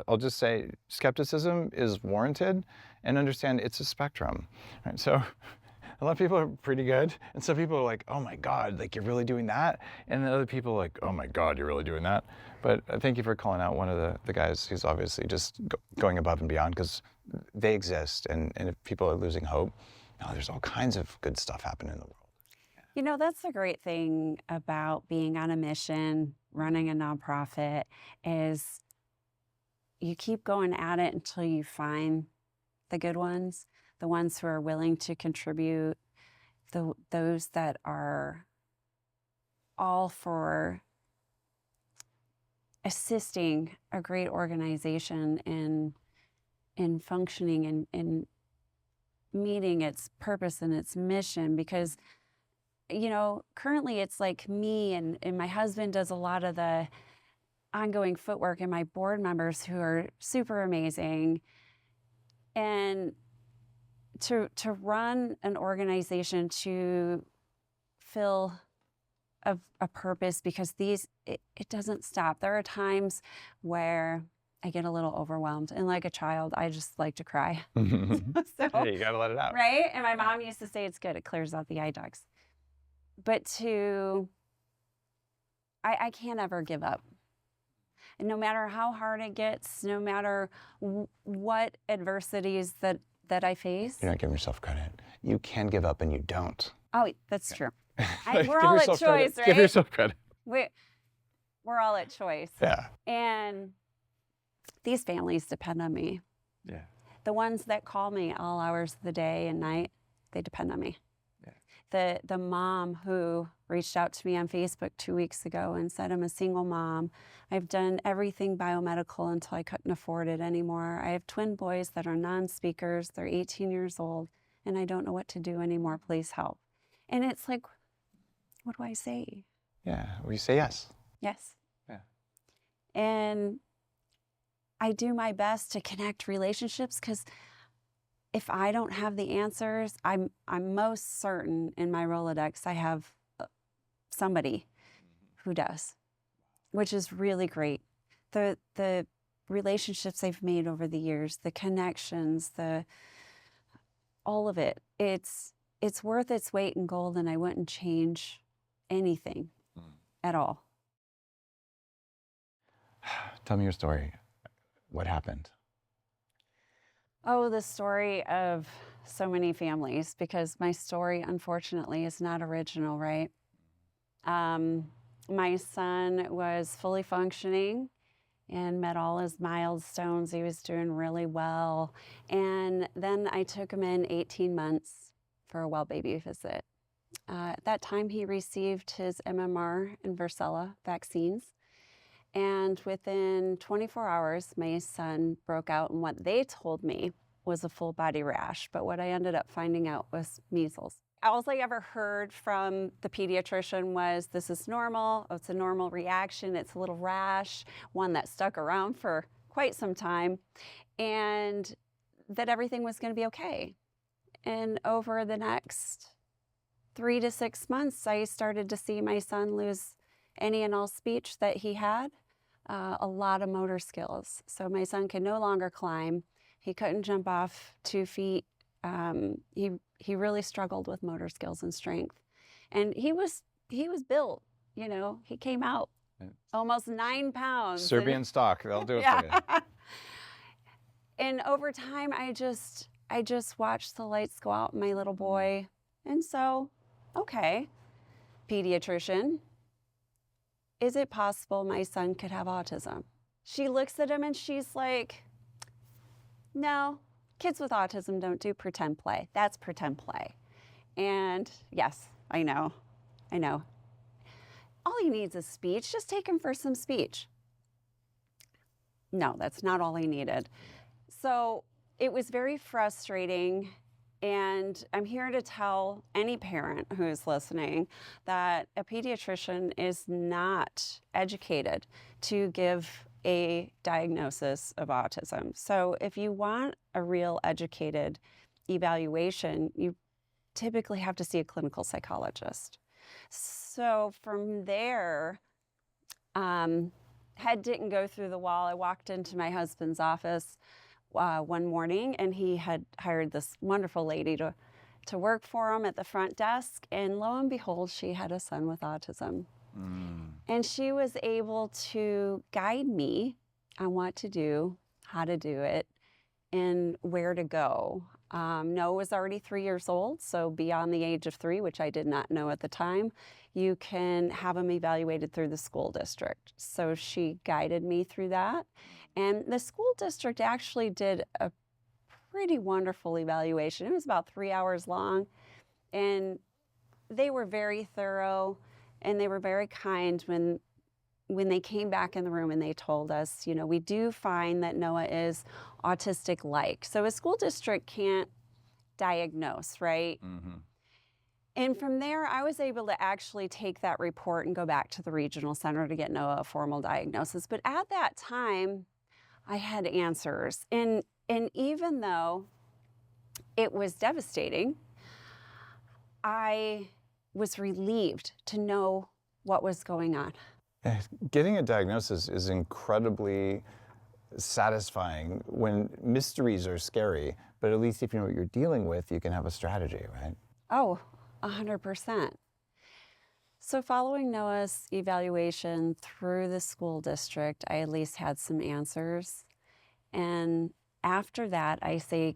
I'll just say skepticism is warranted, and understand it's a spectrum. Right? So A lot of people are pretty good, and some people are like, oh my God, like you're really doing that? And then other people are like, oh my God, you're really doing that? But thank you for calling out one of the guys who's obviously just going above and beyond, because they exist, and if people are losing hope, there's all kinds of good stuff happening in the world. You know, that's the great thing about being on a mission, running a nonprofit, is you keep going at it until you find the good ones, the ones who are willing to contribute, those that are all for assisting a great organization in functioning and meeting its purpose and its mission. Because, you know, currently it's like me and my husband does a lot of the ongoing footwork, and my board members who are super amazing. And to run an organization, to fill a purpose, because it doesn't stop. There are times where I get a little overwhelmed, and like a child, I just like to cry. So, Hey, you gotta let it out. right? And my mom used to say it's good, it clears out the eye ducts. But I can't ever give up. And no matter how hard it gets, no matter what adversities that I face. You're not giving yourself credit. You can give up and you don't. Oh, that's true. Like, we're all at choice, credit. right? Give yourself credit. We're all at choice. Yeah. And these families depend on me. Yeah. The ones that call me all hours of the day and night, they depend on me. Yeah. The mom who reached out to me on Facebook 2 weeks ago and said, I'm a single mom. I've done everything biomedical until I couldn't afford it anymore. I have twin boys that are non-speakers. They're 18 years old, and I don't know what to do anymore. Please help. And it's like, what do I say? Yeah. Well, you say yes. Yes. Yeah. And I do my best to connect relationships, because if I don't have the answers, I'm most certain in my Rolodex I have somebody who does, which is really great. The relationships I've made over the years, the connections, all of it, it's worth its weight in gold, and I wouldn't change anything at all. Tell me your story. What happened? Oh, the story of so many families, because my story, unfortunately, is not original, right? My son was fully functioning and met all his milestones. He was doing really well. And then I took him in 18 months for a well baby visit. At that time, he received his MMR and varicella vaccines. And within 24 hours, my son broke out in what they told me was a full body rash. But what I ended up finding out was measles. All I ever heard from the pediatrician was, this is normal. Oh, it's a normal reaction. It's a little rash, one that stuck around for quite some time, and that everything was going to be okay. And over the next 3 to 6 months, I started to see my son lose any and all speech that he had, a lot of motor skills. So my son could no longer climb. He couldn't jump off 2 feet. He really struggled with motor skills and strength. And he was built, you know, he came out almost 9 pounds. Serbian stock, they'll do it for you. And over time, I just watched the lights go out in my little boy. And so, okay, pediatrician, is it possible my son could have autism? She looks at him and she's like, no, kids with autism don't do pretend play. That's pretend play. And yes, I know. All he needs is speech. Just take him for some speech. No, that's not all he needed. So it was very frustrating. And I'm here to tell any parent who is listening that a pediatrician is not educated to give a diagnosis of autism. So if you want a real educated evaluation, you typically have to see a clinical psychologist. So from there, head didn't go through the wall. I walked into my husband's office one morning, and he had hired this wonderful lady to work for him at the front desk, and lo and behold, she had a son with autism. And she was able to guide me on what to do, how to do it, and where to go. Noah was already 3 years old, so beyond the age of 3, which I did not know at the time, you can have him evaluated through the school district. So she guided me through that. And the school district actually did a pretty wonderful evaluation. It was about 3 hours long, and they were very thorough, and they were very kind when they came back in the room and they told us, you know, we do find that Noah is autistic-like. So a school district can't diagnose, right? And from there, I was able to actually take that report and go back to the regional center to get Noah a formal diagnosis. But at that time, I had answers. And even though it was devastating, I was relieved to know what was going on. Getting a diagnosis is incredibly satisfying when mysteries are scary, but at least if you know what you're dealing with, you can have a strategy, right? Oh, 100%. So following Noah's evaluation through the school district, I at least had some answers. And after that, I say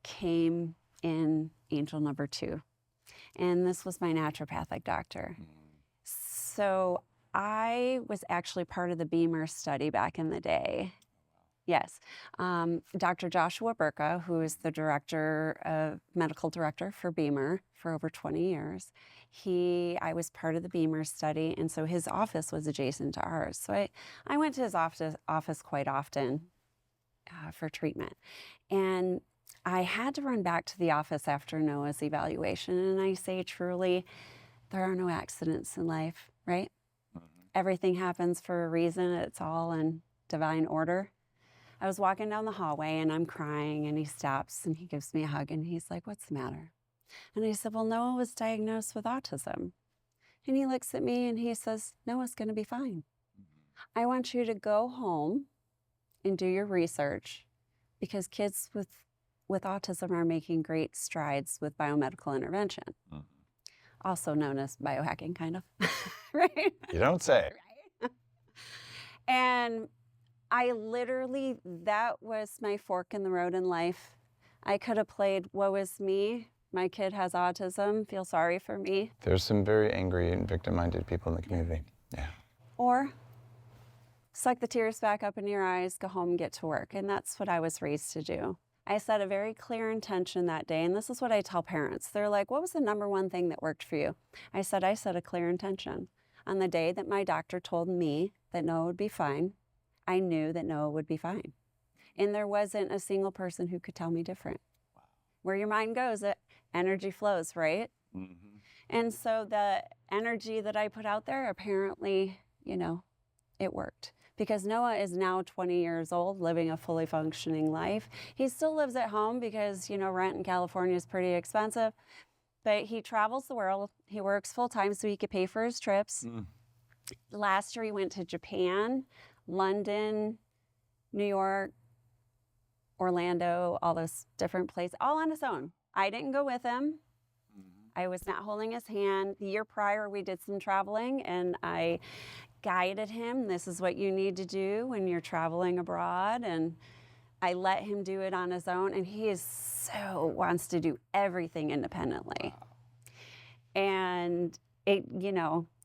came in angel number 2. And this was my naturopathic doctor. So I was actually part of the Beamer study back in the day. Yes. Dr. Joshua Burka, who is the medical director for Beamer for over 20 years, I was part of the Beamer study, and so his office was adjacent to ours. So I went to his office quite often for treatment. And I had to run back to the office after Noah's evaluation, and I say truly, there are no accidents in life, right? Everything happens for a reason. It's all in divine order. I was walking down the hallway and I'm crying, and he stops and he gives me a hug and he's like, "What's the matter?" And I said, "Well, Noah was diagnosed with autism." And he looks at me and he says, "Noah's going to be fine. I want you to go home and do your research, because kids with autism are making great strides with biomedical intervention." Also known as biohacking, kind of, right? You don't say. Right? And I literally, that was my fork in the road in life. I could have played, woe is me, my kid has autism, feel sorry for me. There's some very angry and victim-minded people in the community. Yeah. Or suck the tears back up in your eyes, go home and get to work. And that's what I was raised to do. I set a very clear intention that day, and this is what I tell parents. They're like, "What was the number one thing that worked for you?" I said a clear intention. On the day that my doctor told me that Noah would be fine, I knew that Noah would be fine. And there wasn't a single person who could tell me different. Wow. Where your mind goes, energy flows, right? And so the energy that I put out there, apparently, it worked. Because Noah is now 20 years old, living a fully functioning life. He still lives at home because, rent in California is pretty expensive. But he travels the world. He works full time so he could pay for his trips. Last year he went to Japan, London, New York, Orlando, all those different places, all on his own. I didn't go with him. I was not holding his hand. The year prior, we did some traveling, and I guided him. This is what you need to do when you're traveling abroad. And I let him do it on his own. And he wants to do everything independently. Wow. And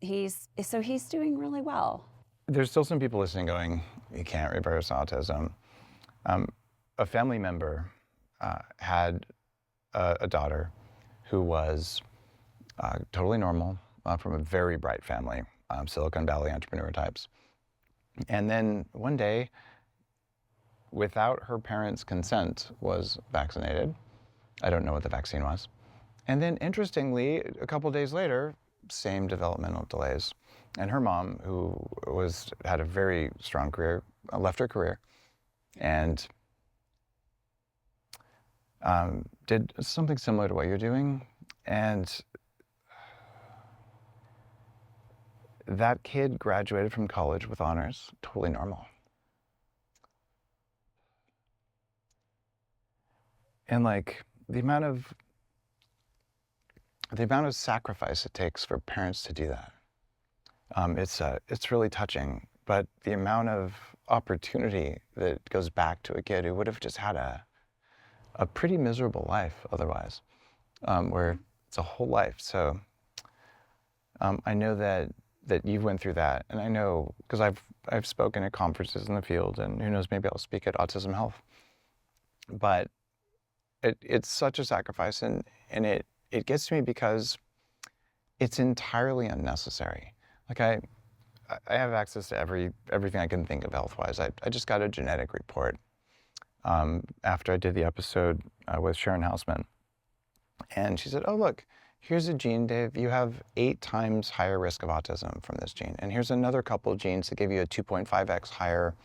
he's doing really well. There's still some people listening going, "You can't reverse autism." A family member had a daughter who was totally normal, from a very bright family, Silicon Valley entrepreneur types. And then one day, without her parents' consent, was vaccinated. I don't know what the vaccine was. And then interestingly, a couple days later, same developmental delays. And her mom, who had a very strong career, left her career and did something similar to what you're doing. And that kid graduated from college with honors, totally normal. And the amount of the amount of sacrifice it takes for parents to do that, it's really touching. But the amount of opportunity that goes back to a kid who would have just had a pretty miserable life otherwise, where it's a whole life. So I know that you went through that, and I know because I've spoken at conferences in the field, and who knows, maybe I'll speak at Autism Health. But it's such a sacrifice, and it gets to me because it's entirely unnecessary. Like I have access to everything I can think of health-wise. I just got a genetic report after I did the episode with Sharon Houseman, and she said, "Oh, look, here's a gene, Dave. You have 8 times higher risk of autism from this gene, and here's another couple of genes that give you a 2.5x higher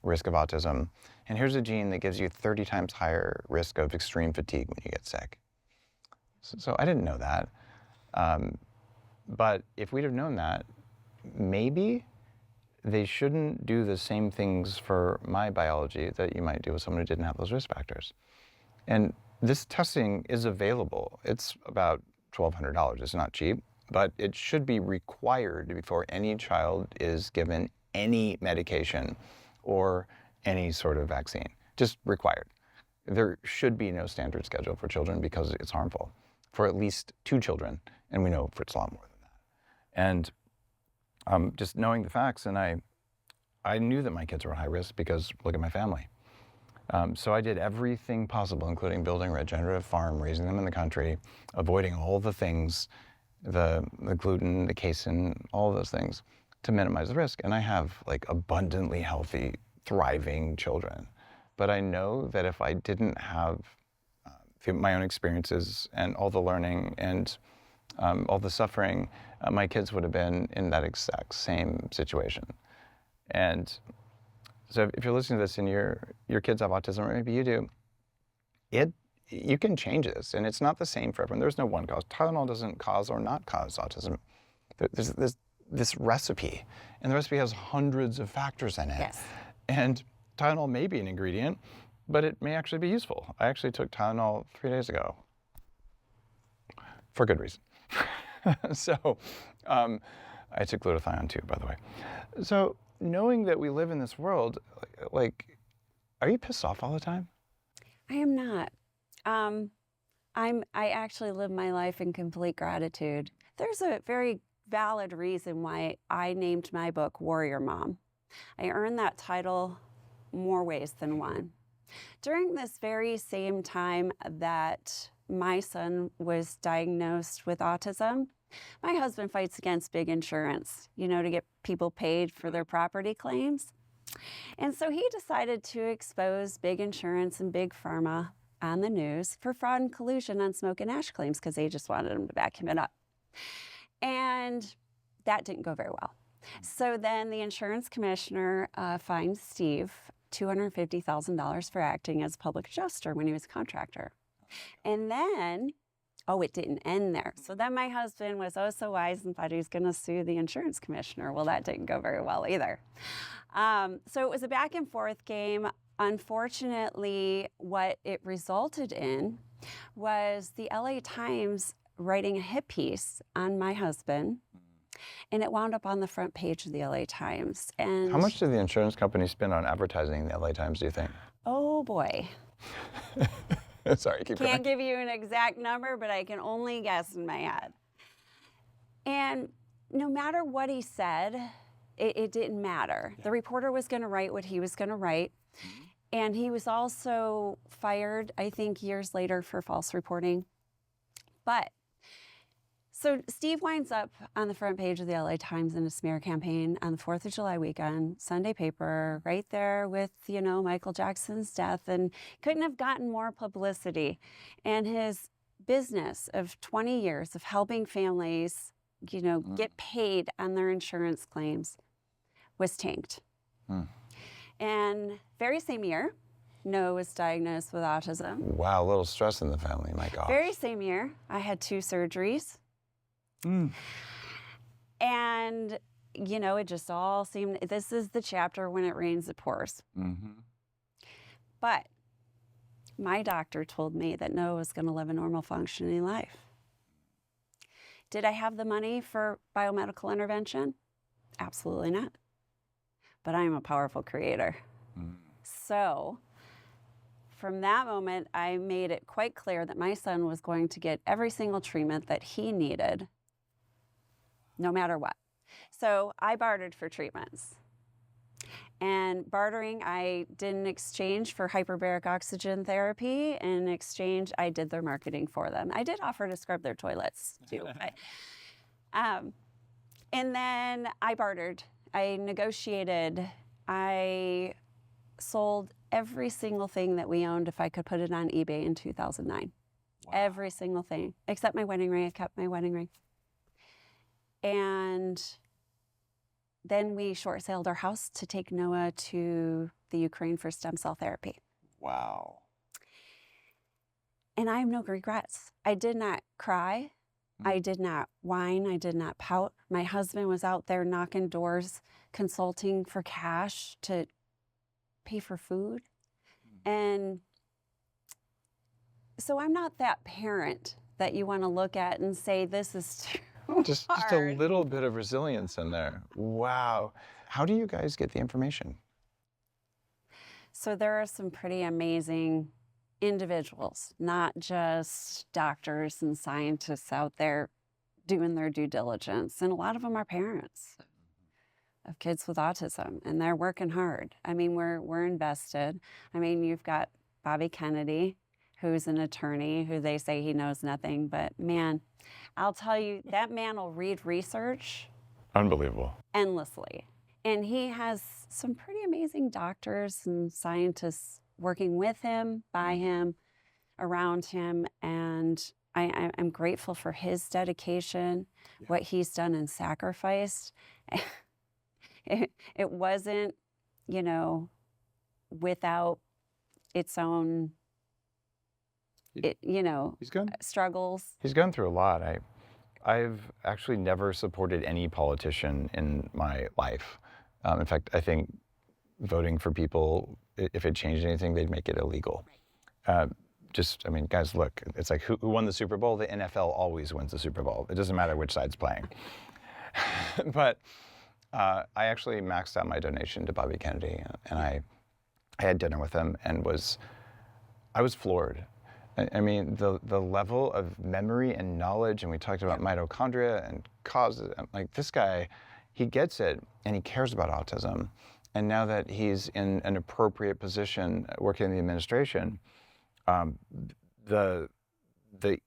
risk of autism, and here's a gene that gives you 30 times higher risk of extreme fatigue when you get sick." So I didn't know that, but if we'd have known that, maybe they shouldn't do the same things for my biology that you might do with someone who didn't have those risk factors. And this testing is available. It's about $1,200. It's not cheap, but it should be required before any child is given any medication or any sort of vaccine. Just required. There should be no standard schedule for children because it's harmful for at least 2 children, and we know for it's a lot more than that. And just knowing the facts, and I knew that my kids were high risk because look at my family. So I did everything possible, including building a regenerative farm, raising them in the country, avoiding all the things, the gluten, the casein, all of those things to minimize the risk. And I have like abundantly healthy, thriving children. But I know that if I didn't have my own experiences and all the learning and all the suffering, my kids would have been in that exact same situation. And so if you're listening to this and your kids have autism, or maybe you do, you can change this, and it's not the same for everyone. There's no one cause. Tylenol doesn't cause or not cause autism. There's this recipe, and the recipe has hundreds of factors in it. Yes. And Tylenol may be an ingredient, but it may actually be useful. I actually took Tylenol 3 days ago for good reason. So I took glutathione too, by the way. So knowing that we live in this world, like, are you pissed off all the time? I am not. I actually live my life in complete gratitude. There's a very valid reason why I named my book Warrior Mom. I earned that title more ways than one. During this very same time that my son was diagnosed with autism, my husband fights against big insurance, to get people paid for their property claims. And so he decided to expose big insurance and big pharma on the news for fraud and collusion on smoke and ash claims because they just wanted him to back him up. And that didn't go very well. So then the insurance commissioner fined Steve $250,000 for acting as public adjuster when he was a contractor. And then, it didn't end there. So then my husband was so wise and thought he was going to sue the insurance commissioner. Well, that didn't go very well either. So it was a back and forth game. Unfortunately, what it resulted in was the LA Times writing a hit piece on my husband, and it wound up on the front page of the LA Times. And how much did the insurance company spend on advertising the LA Times, do you think? Oh boy. Sorry, keep going. Can't give you an exact number, but I can only guess in my head. And no matter what he said, it didn't matter. The reporter was going to write what he was going to write. And he was also fired, I think, years later for false reporting. But so Steve winds up on the front page of the LA Times in a smear campaign on the 4th of July weekend, Sunday paper, right there with, Michael Jackson's death, and couldn't have gotten more publicity. And his business of 20 years of helping families, get paid on their insurance claims was tanked. And very same year, Noah was diagnosed with autism. Wow, a little stress in the family, my gosh. Very same year, I had 2 surgeries. And, it just all seemed, this is the chapter when it rains, it pours. But my doctor told me that Noah was going to live a normal functioning life. Did I have the money for biomedical intervention? Absolutely not. But I am a powerful creator. So from that moment, I made it quite clear that my son was going to get every single treatment that he needed, no matter what. So I bartered for treatments. And bartering, I did in exchange for hyperbaric oxygen therapy. In exchange, I did their marketing for them. I did offer to scrub their toilets, too. And then I bartered. I negotiated. I sold every single thing that we owned if I could put it on eBay in 2009. Wow. Every single thing, except my wedding ring. I kept my wedding ring. And then we short sailed our house to take Noah to the Ukraine for stem cell therapy. Wow. And I have no regrets. I did not cry. I did not whine. I did not pout. My husband was out there knocking doors, consulting for cash to pay for food. And so I'm not that parent that you want to look at and say, this is too Just hard. a little bit of resilience in there. Wow. How do you guys get the information? So there are some pretty amazing individuals, not just doctors and scientists out there doing their due diligence. And a lot of them are parents of kids with autism, and they're working hard. I mean, we're invested. I mean, you've got Bobby Kennedy, who's an attorney, who they say he knows nothing, but man, I'll tell you, that man will read research Unbelievable. endlessly. And he has some pretty amazing doctors and scientists working with him, by him, around him. And I'm grateful for his dedication, what he's done and sacrificed. It wasn't, without its own, struggles. He's gone through a lot. I've actually never supported any politician in my life. In fact, I think voting for people, if it changed anything, they'd make it illegal. Guys, look, it's like who won the Super Bowl? The NFL always wins the Super Bowl. It doesn't matter which side's playing. But I actually maxed out my donation to Bobby Kennedy, and I had dinner with him and I was floored. I mean, the level of memory and knowledge, and we talked about mitochondria and causes. Like, this guy, he gets it, and he cares about autism. And now that he's in an appropriate position working in the administration, the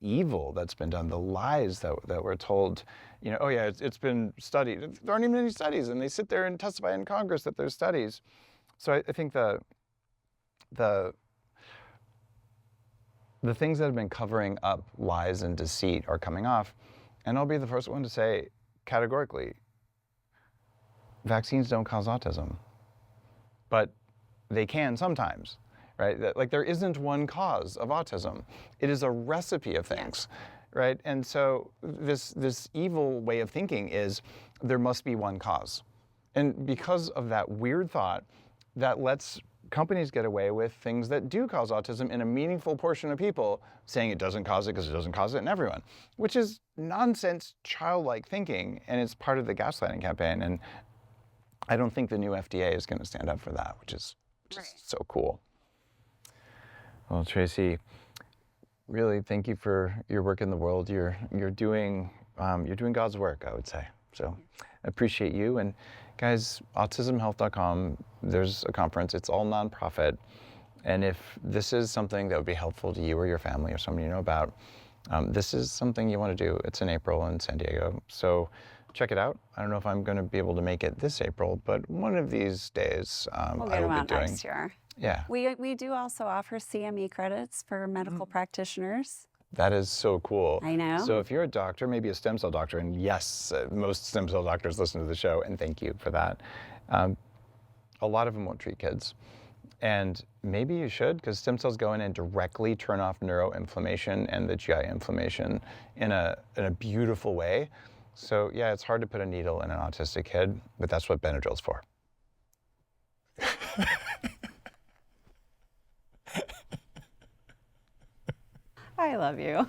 evil that's been done, the lies that we're told, it's been studied. There aren't even any studies, and they sit there and testify in Congress that there's studies. So I think the things that have been covering up lies and deceit are coming off. And I'll be the first one to say categorically, vaccines don't cause autism, but they can sometimes, right? Like, there isn't one cause of autism. It is a recipe of things, right? And so this evil way of thinking is there must be one cause. And because of that weird thought, that lets companies get away with things that do cause autism in a meaningful portion of people, saying it doesn't cause it because it doesn't cause it in everyone, which is nonsense, childlike thinking, and it's part of the gaslighting campaign. And I don't think the new FDA is going to stand up for that, which is so cool. Well, Tracy, really, thank you for your work in the world. You're doing God's work, I would say. So I appreciate you. And guys, autismhealth.com, there's a conference. It's all nonprofit. And if this is something that would be helpful to you or your family or someone you know about, this is something you want to do. It's in April in San Diego. So check it out. I don't know if I'm going to be able to make it this April, but one of these days we'll I get will them be out doing. next year. Yeah. We do also offer CME credits for medical practitioners. That is so cool. I know. So if you're a doctor, maybe a stem cell doctor, and yes, most stem cell doctors listen to the show, and thank you for that. A lot of them won't treat kids. And maybe you should, because stem cells go in and directly turn off neuroinflammation and the GI inflammation in a beautiful way. So yeah, it's hard to put a needle in an autistic kid, but that's what Benadryl's for. I love you.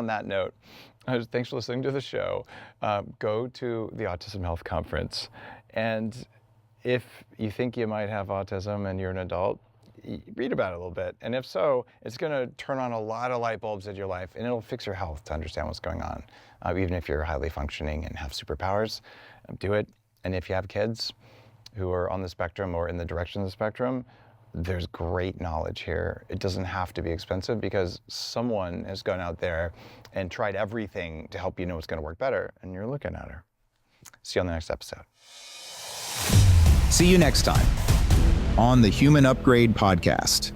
on that note, thanks for listening to the show. Go to the Autism Health Conference. And if you think you might have autism and you're an adult, read about it a little bit. And if so, it's going to turn on a lot of light bulbs in your life, and it'll fix your health to understand what's going on. Even if you're highly functioning and have superpowers, do it. And if you have kids who are on the spectrum or in the direction of the spectrum, there's great knowledge here. It doesn't have to be expensive because someone has gone out there and tried everything to help you know what's going to work better, and you're looking at her. See you on the next episode. See you next time on the Human Upgrade Podcast.